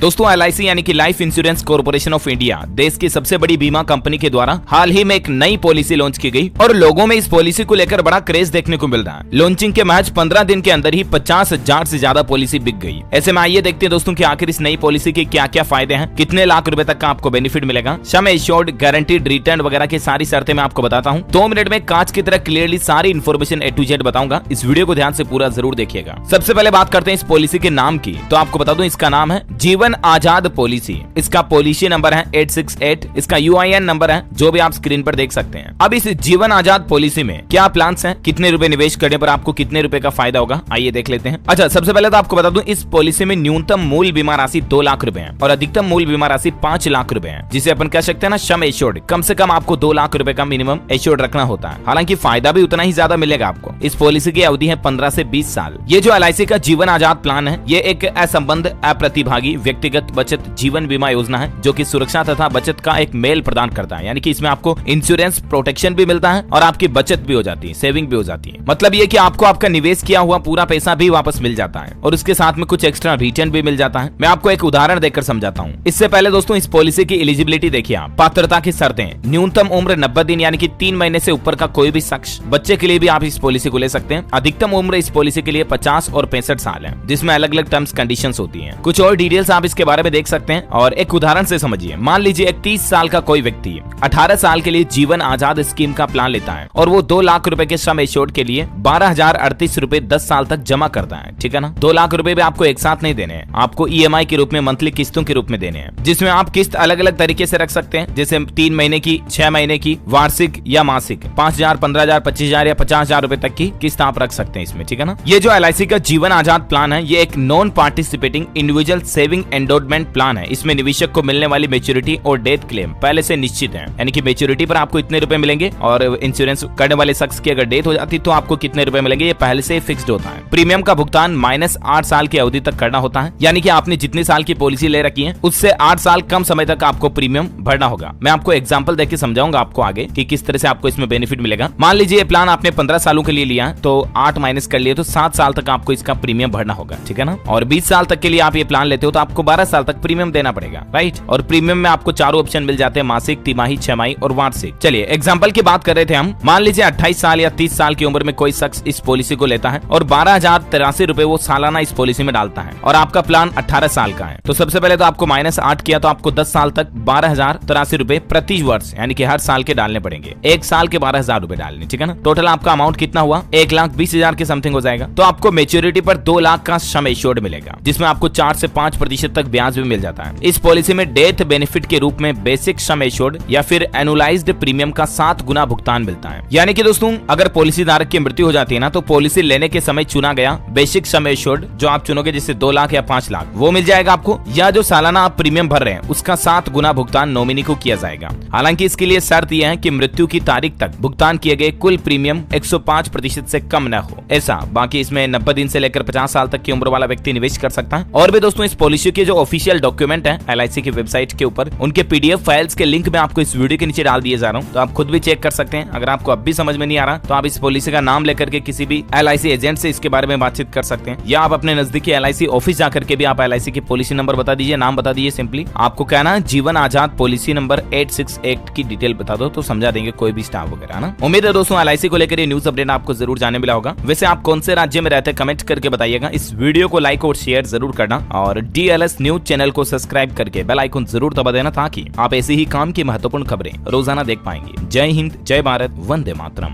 दोस्तों LIC यानी कि life insurance corporation of India देश की सबसे बड़ी बीमा कंपनी के द्वारा हाल ही में एक नई पॉलिसी लॉन्च की गई और लोगों में इस पॉलिसी को लेकर बड़ा क्रेज देखने को मिल रहा है। लॉन्चिंग के महज 15 दिन के अंदर ही 50,000 से ज्यादा पॉलिसी बिक गई। ऐसे में आइए देखते हैं दोस्तों कि आखिर इस नई पॉलिसी के क्या क्या फायदे हैं, कितने लाख रुपए तक का आपको बेनिफिट मिलेगा, सम एश्योर्ड, गारंटीड रिटर्न वगैरह की सारी शर्तें मैं आपको बताता हूँ। 2 मिनट में कांच की तरह क्लियरली सारी इन्फॉर्मेशन A to Z बताऊंगा। इस वीडियो को ध्यान से पूरा जरूर देखिएगा। सबसे पहले बात करते हैं इस पॉलिसी के नाम की, तो आपको बता दूं इसका नाम है जीवन आजाद पॉलिसी। इसका पॉलिसी नंबर है 868। इसका UIN नंबर है जो भी आप स्क्रीन पर देख सकते हैं। अब इस जीवन आजाद पॉलिसी में क्या प्लान्स हैं, कितने रुपए निवेश करने पर आपको कितने रुपए का फायदा होगा, आइए देख लेते हैं। अच्छा, सबसे पहले तो आपको बता दूं इस पॉलिसी में न्यूनतम मूल बीमा राशि 2 लाख रुपए है और अधिकतम मूल बीमा राशि 5 लाख रुपए है, जिसे अपन कह सकते हैं ना सम एश्योर्ड। कम से कम आपको 2 लाख रुपए का मिनिमम एश्योर्ड रखना होता है। हालांकि फायदा भी उतना ही ज्यादा मिलेगा आपको। इस पॉलिसी की अवधि है 15 से 20 साल। ये जो LIC का जीवन आजाद प्लान है, ये एक असंबद्ध अप्रतिभागी व्यक्तिगत बचत जीवन बीमा योजना है जो कि सुरक्षा तथा बचत का एक मेल प्रदान करता है। यानी कि इसमें आपको इंश्योरेंस प्रोटेक्शन भी मिलता है और आपकी बचत भी हो जाती है, सेविंग भी हो जाती है। मतलब ये कि आपको आपका निवेश किया हुआ पूरा पैसा भी वापस मिल जाता है और उसके साथ में कुछ एक्स्ट्रा रिटर्न भी मिल जाता है। मैं आपको एक उदाहरण देकर समझाता हूँ। इससे पहले दोस्तों इस पॉलिसी की एलिजिबिलिटी देखिए आप। पात्रता की शर्तें, न्यूनतम उम्र 90 दिन यानी कि 3 महीने से ऊपर का कोई भी शख्स। बच्चे के लिए भी आप इस पॉलिसी को ले सकते हैं। अधिकतम उम्र इस पॉलिसी के लिए 50 और 65 साल है, जिसमें अलग अलग टर्म्स कंडीशंस होती हैं। कुछ और डिटेल्स आप इसके बारे में देख सकते हैं और एक उदाहरण से समझिए। मान लीजिए एक 30 साल का कोई व्यक्ति 18 साल के लिए जीवन आजाद स्कीम का प्लान लेता है और वो 2 लाख रुपए के सम एश्योर्ड के लिए 12,038 रुपए 10 साल तक जमा करता है। ठीक है ना। 2 लाख रुपए भी आपको एक साथ नहीं देने हैं, आपको EMI के रूप में, मंथली किस्तों के रूप में देने हैं, जिसमें आप किस्त अलग अलग तरीके से रख सकते हैं, जैसे 3 महीने की, 6 महीने की, वार्षिक या मासिक। 5,000, 15,000, 25,000 या 50,000 रुपए तक की किस्त आप रख सकते हैं इसमें। ठीक है ना। ये जो LIC का जीवन आजाद प्लान है, ये एक non participating individual saving endowment plan है। इसमें निवेशक को मिलने वाली मैच्योरिटी और डेथ क्लेम पहले से निश्चित है। यानी कि मैच्योरिटी पर आपको इतने रुपए मिलेंगे और इंश्योरेंस करने वाले शख्स की अगर डेथ हो जाती तो आपको कितने रुपए मिलेंगे, ये पहले से फिक्स्ड होता है। प्रीमियम का भुगतान -8 साल की अवधि तक करना होता है। यानी कि आपने जितने साल की पॉलिसी ले रखी है उससे 8 साल कम समय तक आपको प्रीमियम भरना होगा। मैं आपको एग्जांपल देके समझाऊंगा आपको आगे कि किस तरह से आपको इसमें बेनिफिट मिलेगा। मान लीजिए ये प्लान आपने 15 सालों के लिए लिया तो 8 माइनस कर लिए तो 7 साल तक आपको इसका प्रीमियम भरना होगा। ठीक है ना। और 20 साल तक के लिए आप ये प्लान लेते हो तो आपको 12 साल तक प्रीमियम देना पड़ेगा, राइट। और प्रीमियम में आपको 4 ऑप्शन मिल जाते हैं, मासिक, तिमाही, 6 माही और वार्षिक। चलिए एग्जांपल की बात कर रहे थे हम। मान लीजिए 28 साल या 30 साल की उम्र में कोई शख्स इस पॉलिसी को लेता है और 12,083 रुपए वो सालाना इस पॉलिसी में डालता है और आपका प्लान 18 साल का है। तो सबसे पहले तो आपको -8 किया तो आपको 10 साल तक 12,083 रुपए प्रति वर्ष यानी कि हर साल के डालने पड़ेंगे। 1 साल के 12,000 रुपए डालने। ठीक है ना। टोटल आपका अमाउंट कितना हुआ, 1,20,000 के समथिंग हो जाएगा। तो आपको मेच्योरिटी पर 2 लाख का सम एश्योर्ड मिलेगा, जिसमें आपको 4 से 5% तक ब्याज भी मिल जाता है। इस पॉलिसी में डेथ बेनिफिट के रूप में बेसिक सम एश्योर्ड या फिर एनुअलाइज्ड प्रीमियम का 7 गुना भुगतान मिलता है। यानी कि दोस्तों अगर पॉलिसी धारक की मृत्यु हो जाती है ना तो पॉलिसी लेने के समय चुना गया बेसिक सम एश्योर्ड जो आप चुनोगे, जैसे 2 लाख या 5 लाख, वो मिल जाएगा आपको, या जो सालाना आप प्रीमियम भर रहे हैं उसका 7 गुना भुगतान नॉमिनी को किया जाएगा। हालांकि इसके लिए शर्त यह है कि मृत्यु की तारीख तक भुगतान किए गए कुल प्रीमियम 105% से कम न हो। ऐसा बाकी इसमें 90 दिन से लेकर 50 साल तक की उम्र वाला व्यक्ति निवेश कर सकता है। और भी दोस्तों इस पॉलिसी के जो ऑफिशियल डॉक्यूमेंट है LIC की वेबसाइट के ऊपर, उनके PDF फाइल्स के लिंक मैं आपको इस वीडियो के नीचे डाल दिए जा रहा हूँ, तो आप खुद भी चेक कर सकते हैं। अगर आपको अब भी समझ में नहीं आ रहा तो आप इस पॉलिसी का नाम लेकर के किसी भी LIC एजेंट से इसके बारे में बातचीत कर सकते हैं, या आप अपने नजदीकी LIC ऑफिस जाकर के भी आप LIC की पॉलिसी नंबर बता दीजिए, नाम बता दीजिए। सिंपली आपको कहना है जीवन आजाद पॉलिसी नंबर 868 की डिटेल बता दो तो समझा देंगे कोई भी स्टाफ वगैरह ना। उम्मीद है दोस्तों LIC को लेकर ये न्यूज अपडेट आपको जरूर जाने मिला होगा। वैसे आप कौन से राज्य में रहते हैं कमेंट करके बताइएगा। इस वीडियो को लाइक और शेयर जरूर करना और DLS न्यूज चैनल को सब्सक्राइब करके बेल आइकन जरूर दबा देना ताकि आप ऐसे ही काम की महत्वपूर्ण खबरें रोजाना देख पाएंगे। जय हिंद, जय भारत, वंदे मातरम।